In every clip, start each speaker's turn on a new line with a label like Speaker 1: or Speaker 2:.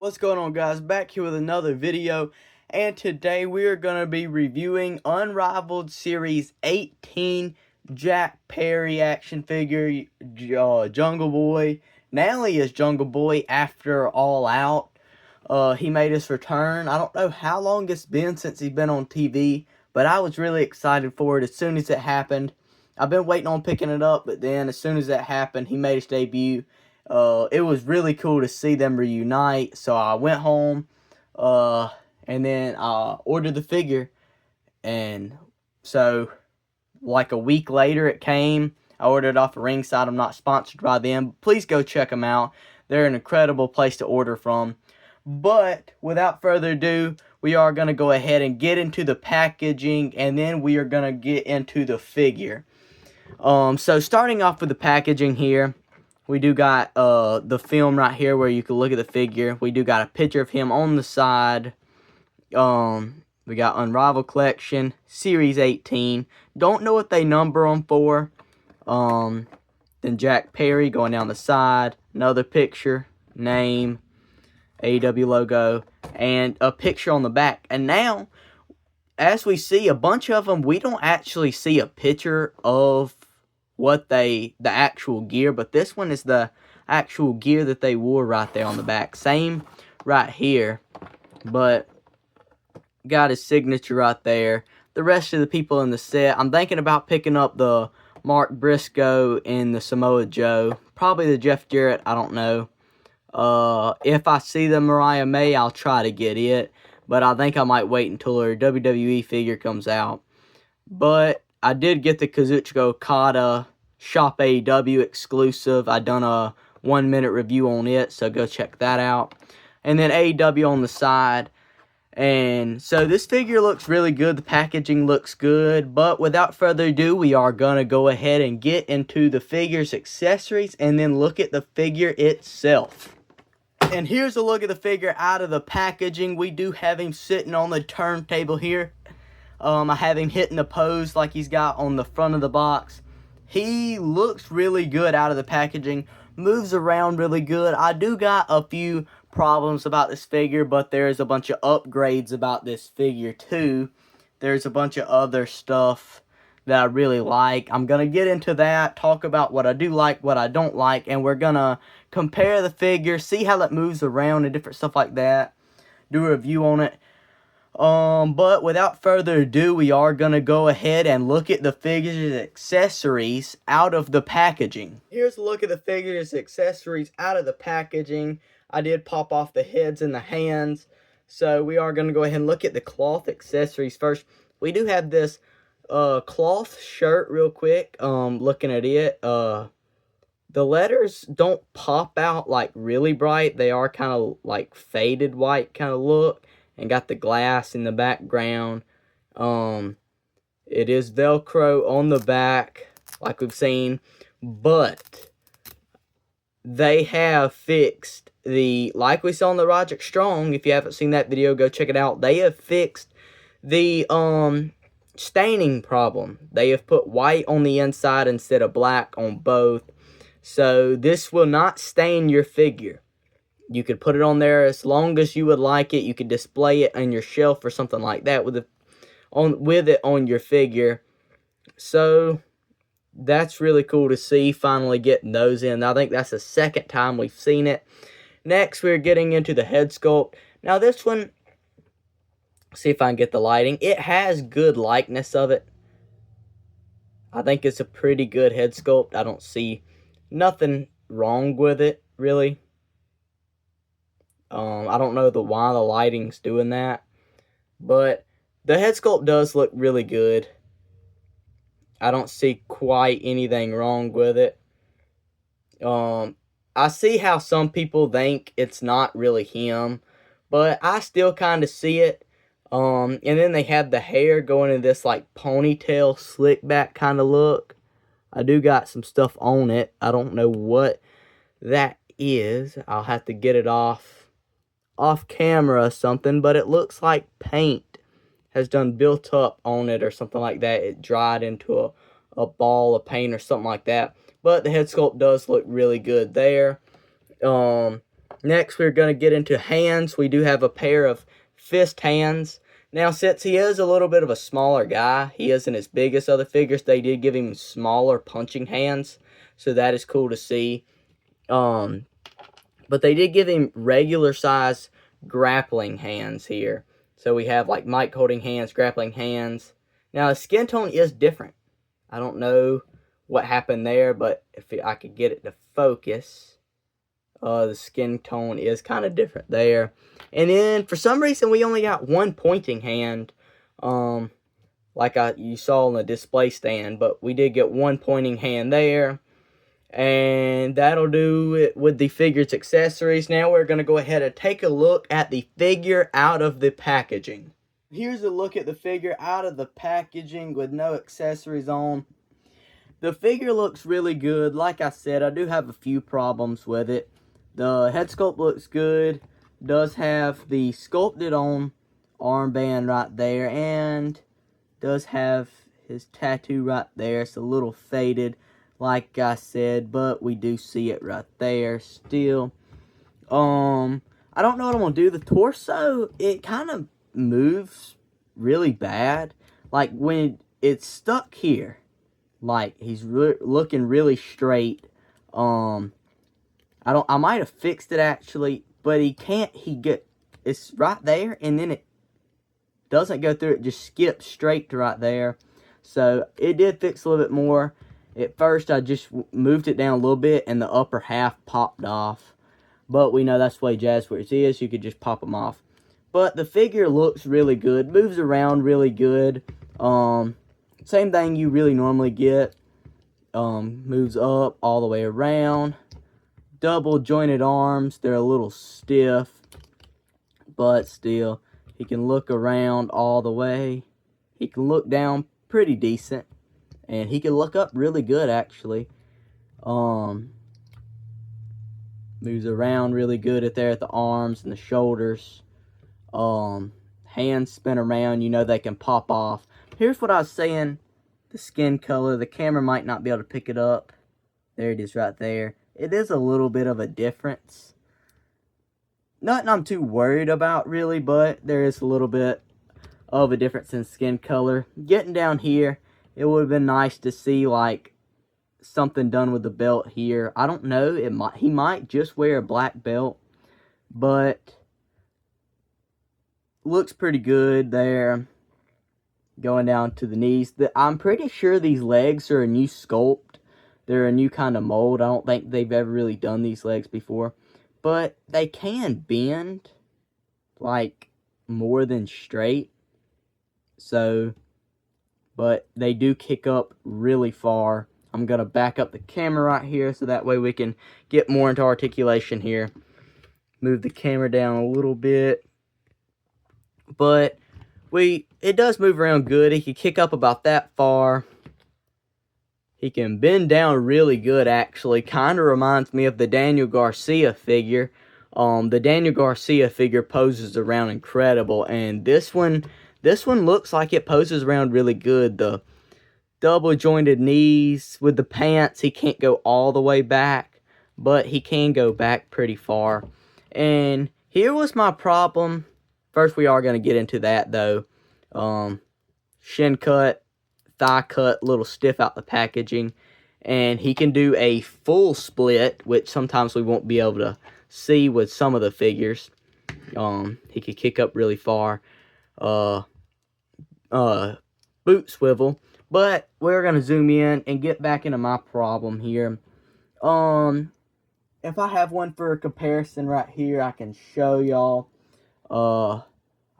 Speaker 1: What's going on, guys? Back here with another video, and today we are going to be reviewing Unrivaled Series 18 Jack Perry action figure, Jungle Boy. Now he is Jungle Boy after All Out. He made his return. I don't know how long it's been since he's been on TV, but I was really excited for it as soon as it happened. I've been waiting on picking it up, but then as soon as that happened, he made his debut. It was really cool to see them reunite, so I went home, and then I ordered the figure, and so, like a week later it came. I ordered it off of Ringside. I'm not sponsored by them. Please go check them out. They're an incredible place to order from. But, without further ado, we are going to go ahead and get into the packaging, and then we are going to get into the figure. So starting off with the packaging here, we do got the film right here where you can look at the figure. We do got a picture of him on the side. We got Unrivaled Collection, Series 18. Don't know what they number them for. Then Jack Perry going down the side. Another picture, name, AEW logo, and a picture on the back. And now, as we see a bunch of them, we don't actually see a picture of the actual gear, but this one is the actual gear that they wore right there on the back. Same right here, but got his signature right there. The rest of the people in the set, I'm thinking about picking up the Mark Briscoe and the Samoa Joe. Probably the Jeff Jarrett, I don't know. If I see the Mariah May, I'll try to get it, but I think I might wait until her WWE figure comes out. But I did get the Kazuchika Okada Shop AEW exclusive. I done a 1-minute review on it, so go check that out. And then AEW on the side. And so this figure looks really good. The packaging looks good. But without further ado, we are going to go ahead and get into the figure's accessories and then look at the figure itself. And here's a look at the figure out of the packaging. We do have him sitting on the turntable here. I have him hitting the pose like he's got on the front of the box. He looks really good out of the packaging. Moves around really good. I do got a few problems about this figure, but there's a bunch of upgrades about this figure too. There's a bunch of other stuff that I really like. I'm going to get into that, talk about what I do like, what I don't like, and we're going to compare the figure, see how it moves around and different stuff like that. Do a review on it. But without further ado, we are going to go ahead and look at the figure's accessories out of the packaging. Here's a look at the figure's accessories out of the packaging. I did pop off the heads and the hands. So we are going to go ahead and look at the cloth accessories first. We do have this cloth shirt real quick. Looking at it, the letters don't pop out like really bright. They are kind of like faded white kind of look. And got the glass in the background. It is Velcro on the back, like we've seen. But they have fixed like we saw on the Roderick Strong. If you haven't seen that video, go check it out. They have fixed the staining problem. They have put white on the inside instead of black on both. So this will not stain your figure. You could put it on there as long as you would like it. You could display it on your shelf or something like that with it on your figure. So that's really cool to see, finally getting those in. I think that's the second time we've seen it. Next, we're getting into the head sculpt. Now this one, see if I can get the lighting. It has good likeness of it. I think it's a pretty good head sculpt. I don't see nothing wrong with it, really. I don't know why the lighting's doing that, but the head sculpt does look really good. I don't see quite anything wrong with it. I see how some people think it's not really him, but I still kind of see it. And then they have the hair going in this like ponytail slick back kind of look. I do got some stuff on it. I don't know what that is. I'll have to get it off camera or something, but it looks like paint has done built up on it or something like that. It dried into a ball of paint or something like that. But the head sculpt does look really good there. Next, we're going to get into hands. We do have a pair of fist hands. Now, since he is a little bit of a smaller guy, he isn't as big as other figures, they did give him smaller punching hands. So that is cool to see. But they did give him regular size grappling hands here. So we have like mic holding hands, grappling hands. Now, his skin tone is different. I don't know what happened there, but if I could get it to focus, the skin tone is kind of different there. And then for some reason we only got one pointing hand, like you saw on the display stand, but we did get one pointing hand there. And that'll do it with the figure's accessories. Now we're going to go ahead and take a look at the figure out of the packaging. Here's a look at the figure out of the packaging with no accessories on. The figure looks really good. Like I said, I do have a few problems with it. The head sculpt looks good. Does have the sculpted on armband right there. And does have his tattoo right there. It's a little faded, like I said, but we do see it right there still. I don't know what I'm going to do. The torso, it kind of moves really bad. Like when it's stuck here, like he's looking really straight. I might have fixed it actually, but it's right there and then it doesn't go through, it just skips straight to right there. So it did fix a little bit more. At first I just moved it down a little bit and the upper half popped off. But we know that's the way Jazzwares is, you could just pop them off. But the figure looks really good, moves around really good. Same thing you really normally get. Moves up all the way around. Double jointed arms, they're a little stiff, but still, he can look around all the way. He can look down pretty decent, and he can look up really good actually. Moves around really good at the arms and the shoulders. Hands spin around, you know they can pop off. Here's what I was saying, the skin color, the camera might not be able to pick it up. There it is right there. It is a little bit of a difference. Nothing I'm too worried about really, but there is a little bit of a difference in skin color. Getting down here, it would have been nice to see like something done with the belt here. I don't know, he might just wear a black belt, but looks pretty good there. Going down to the knees. I'm pretty sure these legs are a new sculpt. They're a new kind of mold. I don't think they've ever really done these legs before. But they can bend, like, more than straight. So, but they do kick up really far. I'm going to back up the camera right here so that way we can get more into articulation here. Move the camera down a little bit. But it does move around good. It can kick up about that far. He can bend down really good, actually. Kind of reminds me of the Daniel Garcia figure. The Daniel Garcia figure poses around incredible, and this one looks like it poses around really good. The double jointed knees with the pants, he can't go all the way back, but he can go back pretty far. And here was my problem. First, we are going to get into that, though. Shin cut, thigh cut, a little stiff out the packaging. And he can do a full split, which sometimes we won't be able to see with some of the figures. He could kick up really far. Boot swivel. But we're going to zoom in and get back into my problem here. If I have one for a comparison right here, I can show y'all.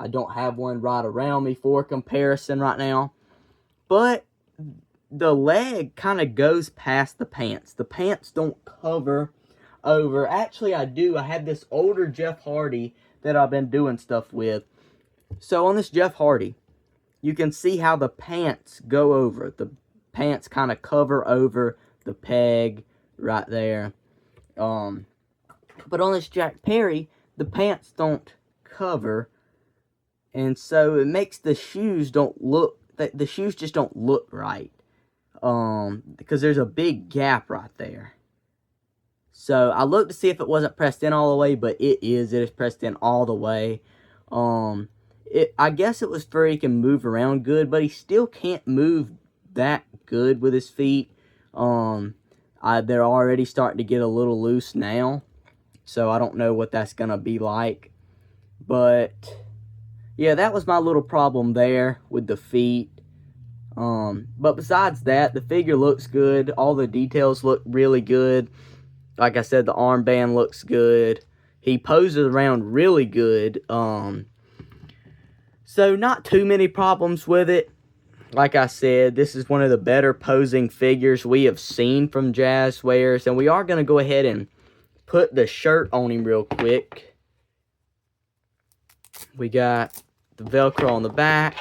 Speaker 1: I don't have one right around me for comparison right now. But the leg kind of goes past the pants. The pants don't cover over. Actually, I do. I have this older Jeff Hardy that I've been doing stuff with. So on this Jeff Hardy, you can see how the pants go over. The pants kind of cover over the peg right there. But on this Jack Perry, the pants don't cover. And so it makes the shoes the shoes just don't look right. Because there's a big gap right there. So I looked to see if it wasn't pressed in all the way, but it is. It is pressed in all the way. I guess it was for he can move around good, but he still can't move that good with his feet. They're already starting to get a little loose now, so I don't know what that's gonna be like. But yeah, that was my little problem there with the feet. But besides that, the figure looks good. All the details look really good. Like I said, the armband looks good. He poses around really good. So not too many problems with it. Like I said, this is one of the better posing figures we have seen from Jazzwares. And we are going to go ahead and put the shirt on him real quick. We got the Velcro on the back.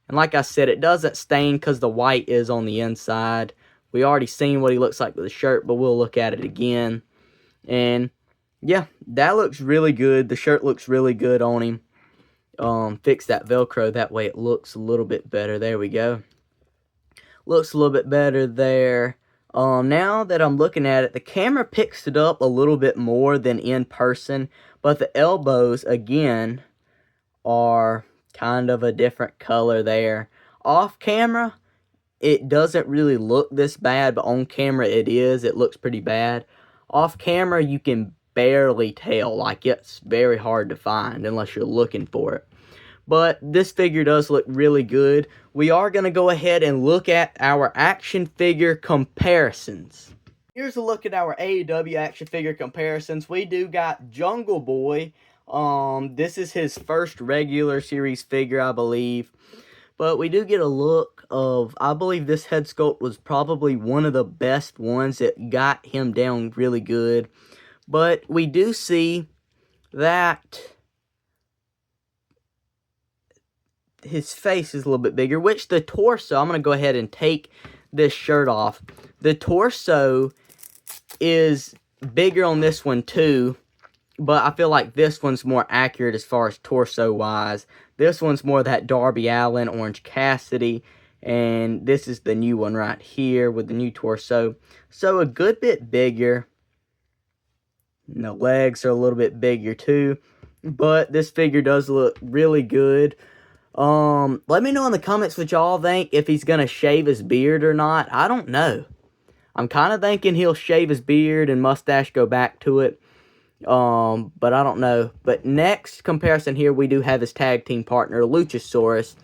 Speaker 1: And like I said, it doesn't stain because the white is on the inside. We already seen what he looks like with the shirt, but we'll look at it again. And yeah, that looks really good. The shirt looks really good on him. Fix that Velcro, that way it looks a little bit better. There we go. Looks a little bit better there. Now that I'm looking at it, the camera picks it up a little bit more than in person, but the elbows, again, are kind of a different color there. Off camera, it doesn't really look this bad, but on camera it is. It looks pretty bad. Off camera, you can barely tell. Like, it's very hard to find unless you're looking for it. But this figure does look really good. We are going to go ahead and look at our action figure comparisons. Here's a look at our AEW action figure comparisons. We do got Jungle Boy. This is his first regular series figure, I believe. But we do get a look of, I believe this head sculpt was probably one of the best ones that got him down really good. But we do see that his face is a little bit bigger, which the torso, I'm going to go ahead and take this shirt off. The torso is bigger on this one too, but I feel like this one's more accurate as far as torso-wise. This one's more that Darby Allin, Orange Cassidy, and this is the new one right here with the new torso. So a good bit bigger. And the legs are a little bit bigger too, but this figure does look really good. Let me know in the comments what y'all think, if he's going to shave his beard or not. I don't know. I'm kind of thinking he'll shave his beard and mustache, go back to it. But I don't know. But next comparison here, we do have his tag team partner, Luchasaurus,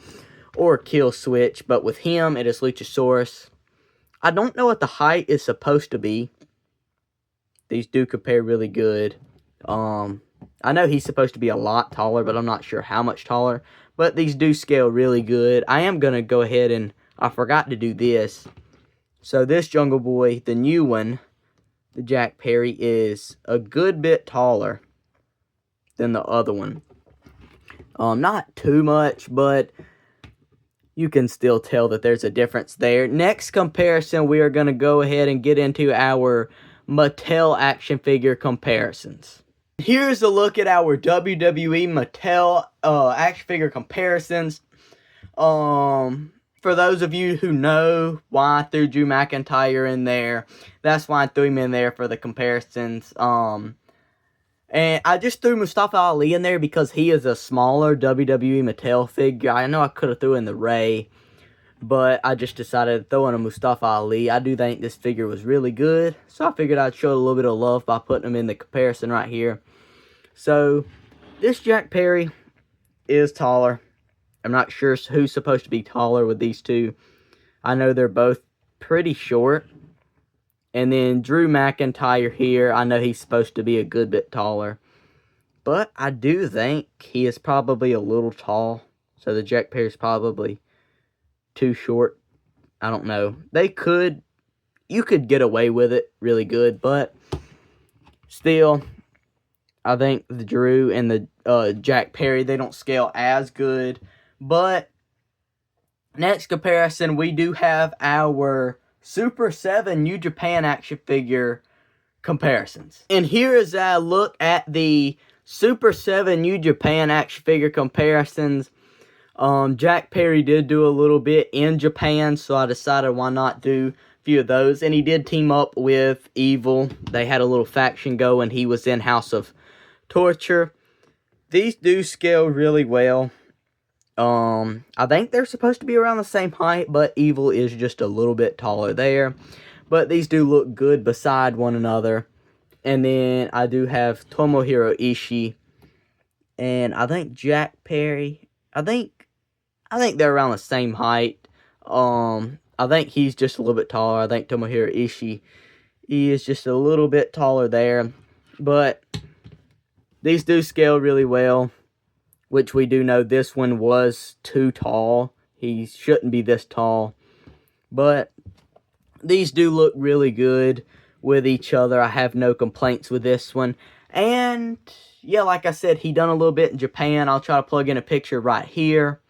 Speaker 1: or Kill Switch. But with him, it is Luchasaurus. I don't know what the height is supposed to be. These do compare really good. I know he's supposed to be a lot taller, but I'm not sure how much taller. But these do scale really good. I am going to go ahead and, I forgot to do this. So this Jungle Boy, the new one, the Jack Perry, is a good bit taller than the other one. Not too much, but you can still tell that there's a difference there. Next comparison, we are going to go ahead and get into our Mattel action figure comparisons. Here's a look at our WWE Mattel action figure comparisons. For those of you who know why I threw Drew McIntyre in there, that's why I threw him in there for the comparisons. And I just threw Mustafa Ali in there because he is a smaller WWE Mattel figure. I know I could have threw in the Ray, but I just decided to throw in a Mustafa Ali. I do think this figure was really good, so I figured I'd show a little bit of love by putting him in the comparison right here. So, this Jack Perry is taller. I'm not sure who's supposed to be taller with these two. I know they're both pretty short. And then Drew McIntyre here, I know he's supposed to be a good bit taller. But I do think he is probably a little tall. So the Jack Perry's probably too short. I don't know. You could get away with it really good. But still, I think the Drew and the Jack Perry, they don't scale as good. But next comparison, we do have our Super 7 New Japan action figure comparisons. And here is a look at the Super 7 New Japan action figure comparisons. Jack Perry did do a little bit in Japan, so I decided why not do few of those. And he did team up with Evil. They had a little faction going. He was in House of Torture. These do scale really well. I think they're supposed to be around the same height, but Evil is just a little bit taller there. But these do look good beside one another. And then I do have Tomohiro Ishii. And I think Jack Perry. I think they're around the same height. I think he's just a little bit taller. I think Tomohiro Ishii, he is just a little bit taller there. But these do scale really well, which we do know this one was too tall. He shouldn't be this tall. But these do look really good with each other. I have no complaints with this one. And yeah, like I said, he done a little bit in Japan. I'll try to plug in a picture right here.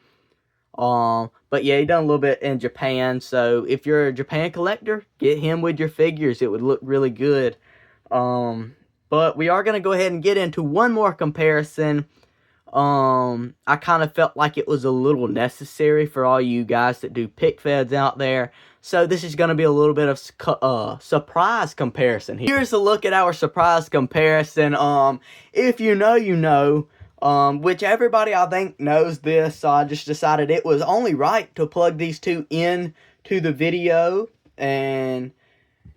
Speaker 1: But yeah, he done a little bit in Japan. So if you're a Japan collector, get him with your figures. It would look really good. But we are going to go ahead and get into one more comparison. I kind of felt like it was a little necessary for all you guys that do pick feds out there. So this is going to be a little bit of surprise comparison here. Here's a look at our surprise comparison. If you know, you know. Which everybody I think knows this, so I just decided it was only right to plug these two in to the video. And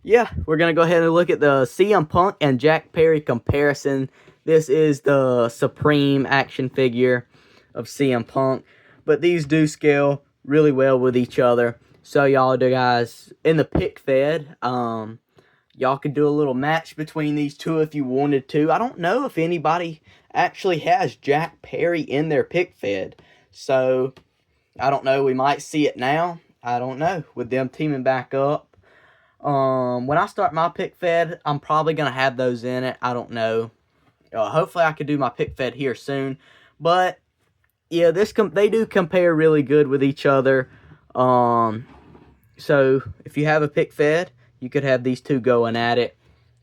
Speaker 1: yeah, we're going to go ahead and look at the CM Punk and Jack Perry comparison. This is the Supreme action figure of CM Punk. But these do scale really well with each other. So y'all guys, in the pick fed, y'all could do a little match between these two if you wanted to. I don't know if anybody actually has Jack Perry in their pick fed. So, I don't know. We might see it now. I don't know. With them teaming back up. When I start my pick fed, I'm probably going to have those in it. I don't know. Hopefully, I could do my pick fed here soon. But, yeah, they do compare really good with each other. So, if you have a pick fed, you could have these two going at it.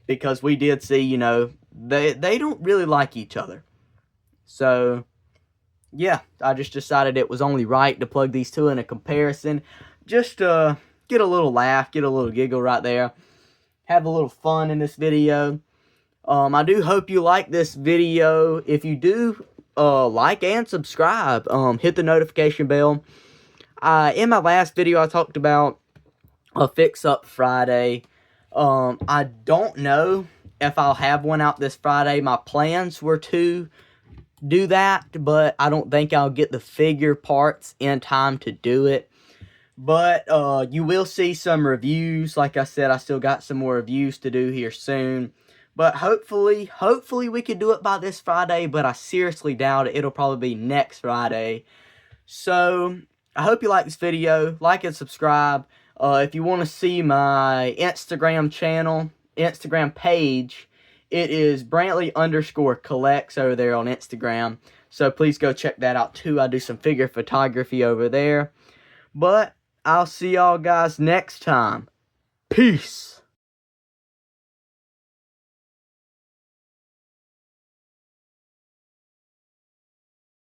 Speaker 1: Because we did see, you know, they don't really like each other. So, yeah, I just decided it was only right to plug these two in a comparison. Just to get a little laugh, get a little giggle right there. Have a little fun in this video. I do hope you like this video. If you do, like and subscribe. Hit the notification bell. In my last video, I talked about a fix-up Friday. I don't know if I'll have one out this Friday. My plans were to do that, but I don't think I'll get the figure parts in time to do it. But you will see some reviews. Like I said, I still got some more reviews to do here soon. But hopefully we could do it by this Friday, but I seriously doubt it. It'll probably be next Friday. So, I hope you like this video. Like and subscribe. If you want to see my Instagram channel, Instagram page, it is Brantley_collects over there on Instagram. So please go check that out too. I do some figure photography over there. But I'll see y'all guys next time. Peace.